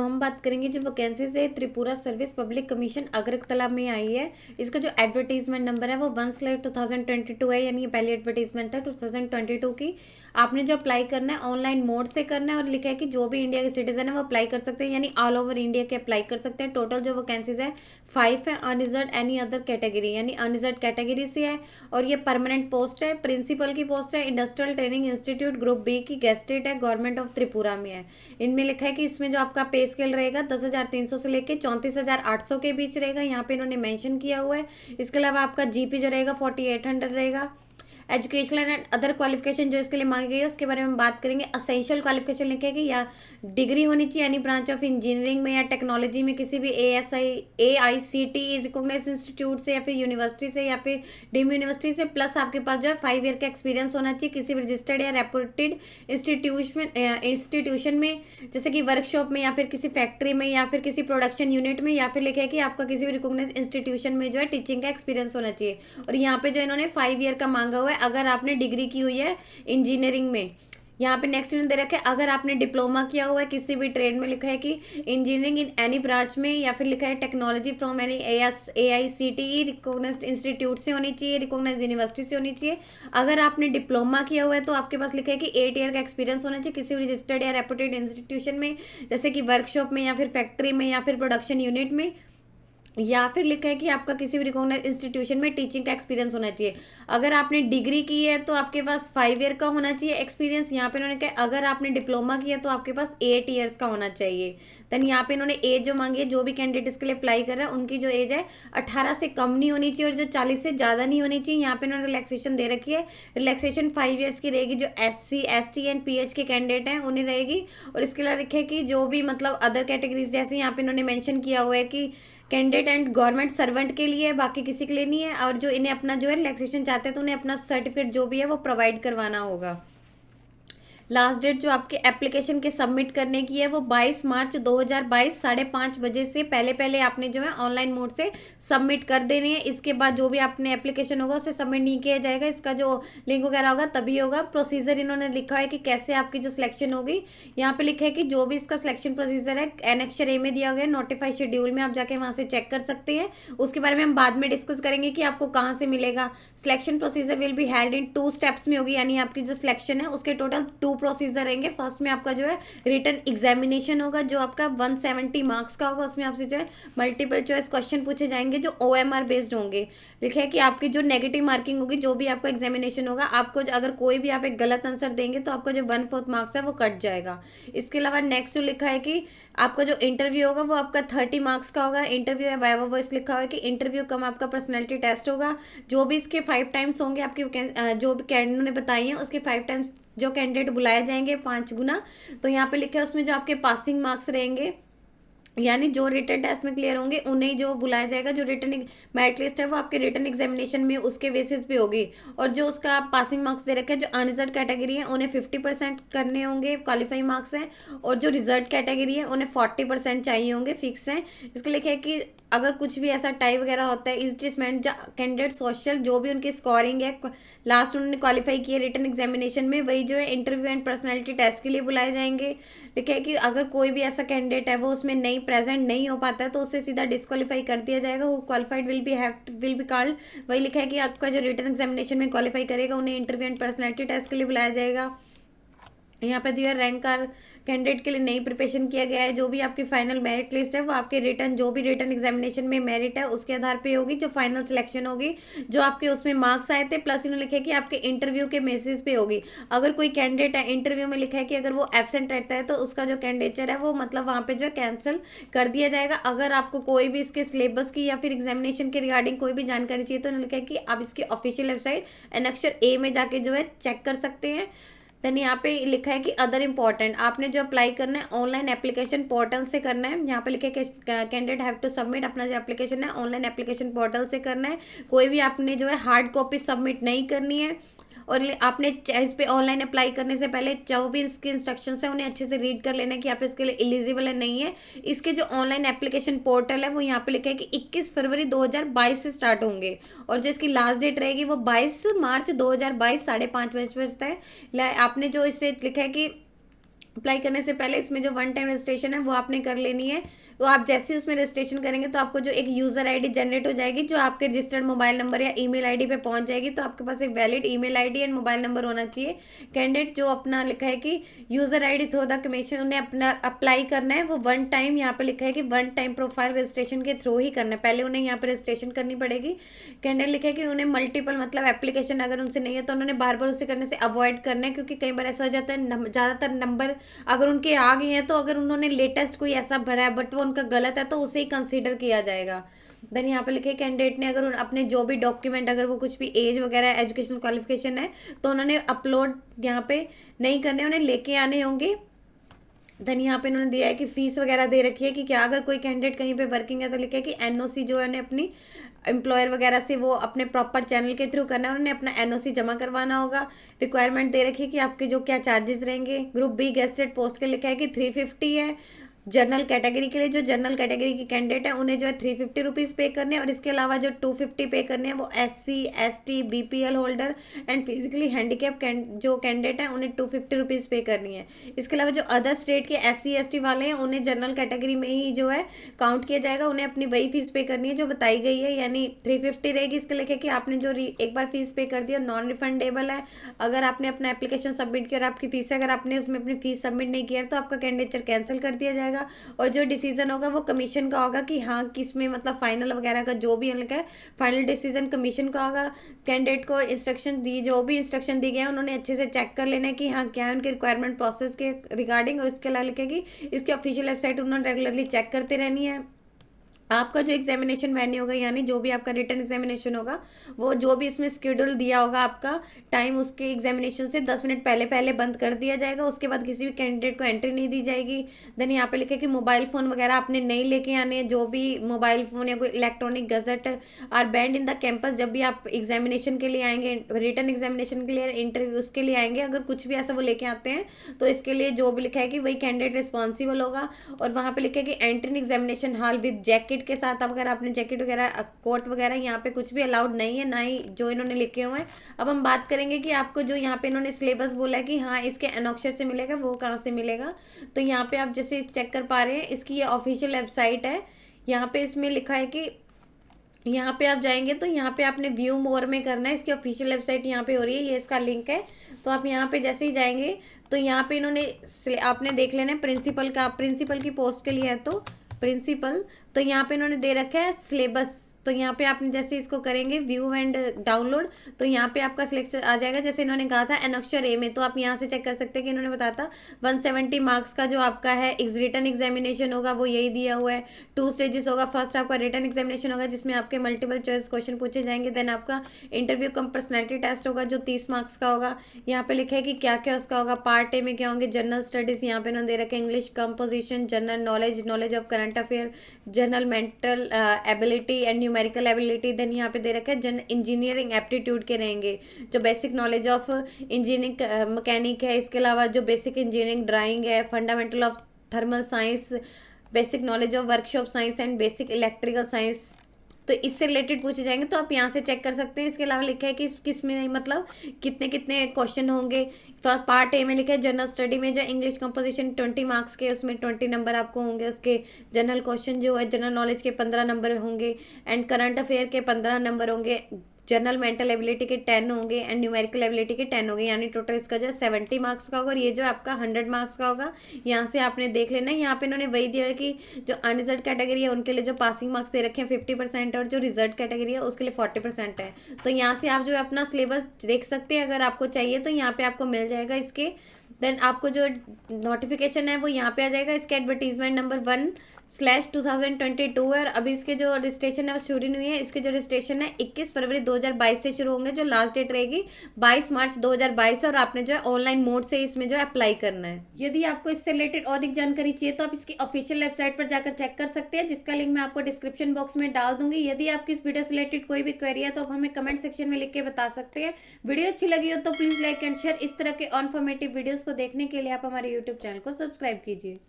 तो हम बात करेंगे जो वैकेंसीज है Tripura service public commission Agartala में आई है। इसका जो एडवर्टीजमेंट नंबर है वो 1/2022 है, यानी ये पहली एडवर्टीजमेंट था 2022 की। आपने जो अप्लाई करना है ऑनलाइन मोड से करना है और लिखा है कि जो भी इंडिया के सिटीजन है वो अप्लाई कर सकते हैं, यानी ऑल ओवर इंडिया के अप्लाई कर सकते हैं। टोटल जो वैकेंसीज है 5 है। अनरिजर्व एनी अदर कैटेगरी यानी अनरिजर्व कैटेगरी से है और ये परमानेंट पोस्ट है। प्रिंसिपल की पोस्ट है। Industrial training institute group B की गेस्टेड है, गवर्नमेंट ऑफ त्रिपुरा में है। इनमें लिखा है कि इसमें जो आपका पे स्केल रहेगा 10,300 से लेके 34,800 के बीच रहेगा, यहाँ पे इन्होंने मेंशन किया हुआ है। इसके अलावा आपका जीपी जो रहेगा 4800 रहेगा। एजुकेशनल एंड अदर क्वालिफिकेशन जो इसके लिए मांगी गई है उसके बारे में हम बात करेंगे। असेंशियल क्वालिफिकेशन लिखेगी या डिग्री होनी चाहिए यानी ब्रांच ऑफ इंजीनियरिंग में या टेक्नोलॉजी में किसी भी AICTE रिकॉग्नाइज इंस्टीट्यूट से या फिर यूनिवर्सिटी से या फिर डीम यूनिवर्सिटी से, प्लस आपके पास जो है 5 ईयर का एक्सपीरियंस होना चाहिए किसी भी रजिस्टर्ड या रेपुटेड इंस्टीट्यूशन में, जैसे कि वर्कशॉप में या फिर किसी फैक्ट्री में या फिर किसी प्रोडक्शन यूनिट में, या फिर लिखा है कि आपका किसी भी रिकॉग्नाइज इंस्टीट्यूशन में जो है टीचिंग का एक्सपीरियंस होना चाहिए। और यहाँ पे जो इन्होंने 5 ईयर का मांगा हुआ है अगर आपने डिग्री की हुई है इंजीनियरिंग में। यहाँ पे नेक्स्ट इन्होंने दे रखा है अगर आपने डिप्लोमा किया हुआ है किसी भी ट्रेड में, लिखा है कि इंजीनियरिंग इन एनी ब्रांच में, या फिर लिखा है technology from any AICTE recognised institute से होनी चाहिए, रिकॉग्नाइज्ड यूनिवर्सिटी से होनी चाहिए। अगर आपने डिप्लोमा किया हुआ है तो आपके पास लिखा है कि 8 ईयर का एक्सपीरियंस होना चाहिए किसी भी रजिस्टर्ड या रेपुटेड इंस्टीट्यूशन में, जैसे कि वर्कशॉप में या फिर फैक्ट्री में या फिर प्रोडक्शन यूनिट में, या फिर लिखा है कि आपका किसी भी रिकॉग्नाइज इंस्टीट्यूशन में टीचिंग का एक्सपीरियंस होना चाहिए। अगर आपने डिग्री की है तो आपके पास 5 ईयर का होना चाहिए एक्सपीरियंस। यहाँ पे इन्होंने कहा अगर आपने डिप्लोमा किया तो आपके पास 8 ईयर्स का होना चाहिए। देन यहाँ पे इन्होंने एज जो मांगी है जो भी कैंडिडेट इसके लिए अप्लाई कर रहा है उनकी जो एज है 18 से कम नहीं होनी चाहिए और जो 40 से ज़्यादा नहीं होनी चाहिए। यहाँ पे इन्होंने रिलैक्सेशन दे रखी है। रिलैक्सेशन 5 ईयर्स की रहेगी जो SC ST एंड PH के कैंडिडेट हैं उन्हें रहेगी। और इसके अलावा लिखे कि जो भी मतलब अदर कैटेगरीज जैसे यहाँ पे इन्होंने मेंशन किया हुआ है कि कैंडिडेट एंड गवर्नमेंट सर्वेंट के लिए, बाकी किसी के लिए नहीं है। और जो इन्हें अपना जो है रिलैक्सेशन चाहते हैं तो उन्हें अपना सर्टिफिकेट जो भी है वो प्रोवाइड करवाना होगा। लास्ट डेट जो आपके एप्लीकेशन के सबमिट करने की है वो 22 मार्च 2022 5:30 बजे से पहले आपने जो है ऑनलाइन मोड से सबमिट कर देने हैं। इसके बाद जो भी आपने एप्लीकेशन होगा उसे सबमिट नहीं किया जाएगा, इसका जो लिंक वगैरह होगा तभी होगा। प्रोसीजर इन्होंने लिखा है कि कैसे आपकी जो सिलेक्शन होगी। यहाँ पे लिखा है कि जो भी इसका सिलेक्शन प्रोसीजर है एनेक्चर ए में दिया गया है, नोटिफाइड शेड्यूल में, आप जाके वहाँ से चेक कर सकते हैं। उसके बारे में हम बाद में डिस्कस करेंगे कि आपको कहाँ से मिलेगा। Selection procedure will be held in 2 steps में होगी, यानी आपकी जो सिलेक्शन है उसके टोटल 2 प्रोसीजर रहेंगे। फर्स्ट में आपका जो है रिटन एग्जामिनेशन होगा जो आपका 170 मार्क्स का होगा। उसमें आपसे जो है मल्टीपल चॉइस क्वेश्चन पूछे जाएंगे जो OMR बेस्ड होंगे। लिखा है कि आपकी जो नेगेटिव मार्किंग होगी जो भी आपका एग्जामिनेशन होगा, आपको अगर कोई भी आप एक गलत आंसर देंगे तो आपका जो 1/4 मार्क्स है वो कट जाएगा। इसके अलावा नेक्स्ट जो लिखा है कि आपका जो इंटरव्यू होगा वो आपका 30 मार्क्स का होगा। इंटरव्यू है वाइवा वॉइस लिखा हुआ है कि इंटरव्यू कम आपका पर्सनैलिटी टेस्ट होगा। जो भी इसके 5 टाइम्स होंगे आपकी जो भी कैंडिडेट ने बताई हैं उसके 5 टाइम्स जो कैंडिडेट बुलाए जाएंगे 5 गुना। तो यहाँ पे लिखा है उसमें जो आपके पासिंग मार्क्स रहेंगे यानी जो रिटन टेस्ट में क्लियर होंगे उन्हें जो बुलाया जाएगा। जो रिटन मेरिट लिस्ट है वो आपके रिटन एग्जामिनेशन में उसके बेसिस पे होगी। और जो उसका पासिंग मार्क्स दे रखे हैं जो अनरिजर्व कैटेगरी है उन्हें 50% करने होंगे, क्वालिफाइंग मार्क्स हैं। और जो रिजर्व कैटेगरी है उन्हें 40% चाहिए होंगे, फिक्स हैं। इसके लिखे है कि अगर कुछ भी ऐसा टाई वगैरह होता है इस डिसमेंट कैंडिडेट सोशल जो भी उनकी स्कोरिंग है लास्ट उन्होंने क्वालिफाई किया रिटन एग्जामिनेशन में वही जो है इंटरव्यू एंड पर्सनैलिटी टेस्ट के लिए बुलाए जाएंगे। लिखा है कि अगर कोई भी ऐसा कैंडिडेट है वो उसमें नहीं प्रेजेंट नहीं हो पाता है तो उससे सीधा डिस्क्वालीफाई कर दिया जाएगा। वो क्वालिफाइड विल बी कॉल्ड। वही लिखा है कि आपका जो रिटन एग्जामिनेशन में क्वालिफाई करेगा उन्हें इंटरव्यू एंड पर्सनैलिटी टेस्ट के लिए बुलाया जाएगा। यहाँ पे दिया रैंक कार कैंडिडेट के लिए नई प्रिपरेशन किया गया है। जो भी आपकी फाइनल मेरिट लिस्ट है वो आपके रिटर्न जो भी रिटर्न एग्जामिनेशन में मेरिट है उसके आधार पे होगी। जो फाइनल सिलेक्शन होगी जो आपके उसमें मार्क्स आए थे प्लस इन्होंने लिखा है कि आपके इंटरव्यू के बेसिस पे होगी। अगर कोई कैंडिडेट है इंटरव्यू में लिखा है कि अगर वो एब्सेंट रहता है तो उसका जो कैंडिडेचर है वो मतलब वहाँ पे जो है कैंसिल कर दिया जाएगा। अगर आपको कोई भी इसके सिलेबस की या फिर एग्जामिनेशन के रिगार्डिंग कोई भी जानकारी चाहिए तो उन्होंने लिखा है कि आप इसकी ऑफिशियल वेबसाइट एनेक्चर ए में जाके जो है चेक कर सकते हैं। देन यहाँ पे लिखा है कि अदर इंपॉर्टेंट आपने जो अप्लाई करना है ऑनलाइन एप्लीकेशन पोर्टल से करना है। यहाँ पे लिखा है कि कैंडिडेट हैव टू सबमिट अपना जो एप्लीकेशन है ऑनलाइन एप्लीकेशन पोर्टल से करना है। कोई भी आपने जो है हार्ड कॉपी सबमिट नहीं करनी है। और आपने इस पे ऑनलाइन अप्लाई करने से पहले जो भी इसके इंस्ट्रक्शंस है उन्हें अच्छे से रीड कर लेना है कि आप इसके लिए एलिजिबल है नहीं है। इसके जो ऑनलाइन एप्लीकेशन पोर्टल है वो यहाँ पे लिखा है कि 21 फरवरी 2022 से स्टार्ट होंगे और जो इसकी लास्ट डेट रहेगी वो 22 मार्च 2022 5:30 बजे तक है। आपने जो इससे लिखा है कि अप्लाई करने से पहले इसमें जो वन टाइम रजिस्ट्रेशन है वो आपने कर लेनी है। तो आप जैसे ही उसमें रजिस्ट्रेशन करेंगे तो आपको जो एक यूज़र आईडी जनरेट हो जाएगी, जो आपके रजिस्टर्ड मोबाइल नंबर या ईमेल आईडी पे पहुंच जाएगी। तो आपके पास एक valid email ID and mobile number होना चाहिए। कैंडिडेट जो अपना लिखा है कि user ID through the commission उन्हें अपना अप्लाई करना है, वो वन टाइम यहाँ पे लिखा है कि वन टाइम प्रोफाइल रजिस्ट्रेशन के थ्रू ही करना है। पहले उन्हें यहाँ पे रजिस्ट्रेशन करनी पड़ेगी। कैंडिडेट लिखा है कि उन्हें मल्टीपल मतलब एप्लीकेशन अगर उनसे नहीं है तो उन्होंने बार बार उसे करने से अवॉइड करना है, क्योंकि कई बार ऐसा हो जाता है ज़्यादातर नंबर अगर उनके आ गए हैं तो अगर उन्होंने लेटेस्ट कोई ऐसा भरा है बट वो उनका गलत है तो उसे ही कंसीडर किया जाएगा। देन यहाँ पे लिखे कैंडिडेट ने अगर अपने जो भी डॉक्यूमेंट अगर वो कुछ भी एज वगैरह एजुकेशन क्वालिफिकेशन है तो उन्होंने अपलोड यहाँ पे नहीं करने, उन्हें लेके आने होंगे। देन यहाँ पे इन्होंने दिया है कि फीस वगैरह दे रखी है कि क्या अगर कोई कैंडिडेट कहीं पे वर्किंग है तो लिखा है कि एनओसी जो है उन्हें अपनी एम्प्लॉयर वगैरह से वो अपने प्रॉपर चैनल के थ्रू करना है, उन्होंने अपना एनओसी जमा करवाना होगा। रिक्वायरमेंट दे रखी है कि आपके जो क्या चार्जेस रहेंगे। ग्रुप बी गेस्टेड पोस्ट के लिखा है कि 350 है। जनरल कैटेगरी के लिए जो जनरल कैटेगरी की कैंडिडेट है उन्हें जो है 350 रुपीज़ पे करने हैं, और इसके अलावा जो 250 पे करने हैं वो SC ST BPL holder and physically handicap जो कैंडिडेट हैं उन्हें 250 रुपीज़ पे करनी है। इसके अलावा जो अदर स्टेट के SC ST वाले हैं उन्हें जनरल कैटेगरी में ही जो है काउंट किया जाएगा, उन्हें अपनी वही फीस पे करनी है जो बताई गई है, यानी 350 रहेगी। इसके लिखे कि आपने जो एक बार फीस पे कर दिया नॉन रिफंडेबल है। अगर आपने अपना एप्लीकेशन सबमिट किया और आपकी फीस अगर आपने उसमें अपनी फीस सबमिट नहीं किया तो आपका कैंडिडेचर कैंसिल कर दिया जाएगा, और जो डिसीजन होगा वो कमीशन का होगा कि हाँ किस में मतलब फाइनल वगैरह का जो भी उनका फाइनल डिसीजन कमीशन का होगा। कैंडिडेट को इंस्ट्रक्शन दी जो भी इंस्ट्रक्शन दी गए हैं उन्होंने अच्छे से चेक कर लेना है कि हाँ क्या है उनके रिक्वायरमेंट प्रोसेस के रिगार्डिंग, और इसके अलावा लिखेगी इसकी ऑफिशियल वेबसाइट उन्होंने रेगुलरली चेक करते रहनी है। आपका जो एग्जामिनेशन वेन्यू होगा यानी जो भी आपका रिटन एग्जामिनेशन होगा वो जो भी इसमें शेड्यूल दिया होगा आपका टाइम, उसके एग्जामिनेशन से 10 मिनट पहले पहले बंद कर दिया जाएगा। उसके बाद किसी भी कैंडिडेट को एंट्री नहीं दी जाएगी। देन यहाँ पे लिखे कि मोबाइल फ़ोन वगैरह आपने नहीं लेके आने हैं। जो भी मोबाइल फ़ोन या कोई electronic gadget are banned in the campus, जब भी आप एग्जामिनेशन के लिए आएंगे, रिटन एग्जामिनेशन के लिए, इंटरव्यू उसके लिए आएंगे, अगर कुछ भी ऐसा वो लेके आते हैं तो इसके लिए जो भी लिखा है कि वही कैंडिडेट रिस्पॉन्सिबल होगा। और वहाँ पे लिखा है कि entry in examination hall with jacket के साथ, अब अगर आपने जैकेट वगैरह कोट वगैरह यहाँ पे कुछ भी अलाउड नहीं है, ना ही जो इन्होंने लिखे हुए हैं। अब हम बात करेंगे कि आपको जो यहाँ पे इन्होंने सिलेबस बोला है कि हाँ इसके अनअक्षर से मिलेगा, वो कहाँ से मिलेगा। तो यहाँ पे आप जैसे चेक कर पा रहे हैं इसकी ये ऑफिशियल वेबसाइट है। यहाँ पे इसमें लिखा है कि यहाँ पे आप जाएंगे तो यहाँ पे आपने व्यू मोर में करना है। इसकी ऑफिशियल वेबसाइट यहाँ पे हो रही है, ये इसका लिंक है। तो आप यहाँ पे जैसे ही जाएंगे तो यहाँ पे इन्होंने आपने देख लेना है प्रिंसिपल की पोस्ट के लिए है तो प्रिंसिपल। तो यहाँ पे इन्होंने दे रखा है सिलेबस। तो यहाँ पे आपने जैसे इसको करेंगे व्यू एंड डाउनलोड तो यहाँ पे आपका सिलेक्शन आ जाएगा। जैसे इन्होंने कहा था अनअक्षर ए में, तो आप यहाँ से चेक कर सकते हैं कि इन्होंने बताया था 170 मार्क्स का जो आपका है रिटन एग्जामिनेशन होगा वो यही दिया हुआ है। 2 स्टेजेस होगा। फर्स्ट आपका रिटन एग्जामिनेशन होगा जिसमें आपके मल्टीपल चॉइस क्वेश्चन पूछे जाएंगे। देन आपका इंटरव्यू कम पर्सनैलिटी टेस्ट होगा जो 30 मार्क्स का होगा। यहाँ पे लिखा है कि क्या क्या उसका होगा। पार्ट ए में क्या होंगे, जनरल स्टडीज़ यहाँ पे इन्होंने दे रखे English composition, general knowledge of current affair, general mental ability and numerical ability. Then यहाँ पे दे रखा है इंजीनियरिंग एप्टीट्यूड के रहेंगे जो basic knowledge of engineering mechanic है। इसके अलावा जो बेसिक इंजीनियरिंग ड्राइंग है, fundamental of thermal science, basic knowledge of workshop science and basic electrical science, तो इससे रिलेटेड पूछे जाएंगे। तो आप यहाँ से चेक कर सकते हैं। इसके अलावा लिखा है कि किस में मतलब कितने कितने क्वेश्चन होंगे। फर्स्ट पार्ट ए में लिखा है जनरल स्टडी में जो इंग्लिश कंपोजिशन 20 मार्क्स के उसमें 20 नंबर आपको होंगे। उसके जनरल क्वेश्चन जो है जनरल नॉलेज के 15 नंबर होंगे एंड करंट अफेयर के 15 नंबर होंगे। जनरल मेंटल एबिलिटी के 10 होंगे एंड न्यूमेरिकल एबिलिटी के 10 होंगे, यानी टोटल इसका जो है 70 मार्क्स का होगा। और ये जो आपका 100 मार्क्स का होगा। यहाँ से आपने देख लेना है। यहाँ पे इन्होंने वही दिया है कि जो अनरिजर्व कैटेगरी है उनके लिए जो पासिंग मार्क्स दे रखे हैं 50% और जो रिजर्व कैटेगरी है उसके लिए 40% है। तो यहाँ से आप जो है अपना सिलेबस देख सकते हैं। अगर आपको चाहिए तो यहाँ पे आपको मिल जाएगा इसके। देन आपको जो नोटिफिकेशन है वो यहाँ पे आ जाएगा। इसके एडवर्टीजमेंट नंबर 1/2022 है। और अभी इसके जो रजिस्ट्रेशन है वो शुरू नहीं हुई है। इसके जो रजिस्ट्रेशन है 21 फरवरी 2022 से शुरू होंगे, जो लास्ट डेट रहेगी 22 मार्च 2022 है। और आपने जो है ऑनलाइन मोड से इसमें जो है अप्लाई करना है। यदि आपको इससे रिलेटेड और अधिक जानकारी चाहिए तो आप इसकी ऑफिशियल वेबसाइट पर जाकर चेक कर सकते हैं, जिसका लिंक मैं आपको डिस्क्रिप्शन बॉक्स में डाल दूंगी। यदि आपकी इस वीडियो से रिलेटेड कोई भी क्वेरी है तो आप हमें कमेंट सेक्शन में लिख के बता सकते हैं। वीडियो अच्छी लगी हो तो प्लीज लाइक एंड शेयर। इस तरह के इन्फॉर्मेटिव वीडियोस को देखने के लिए आप हमारे यूट्यूब चैनल को सब्सक्राइब कीजिए।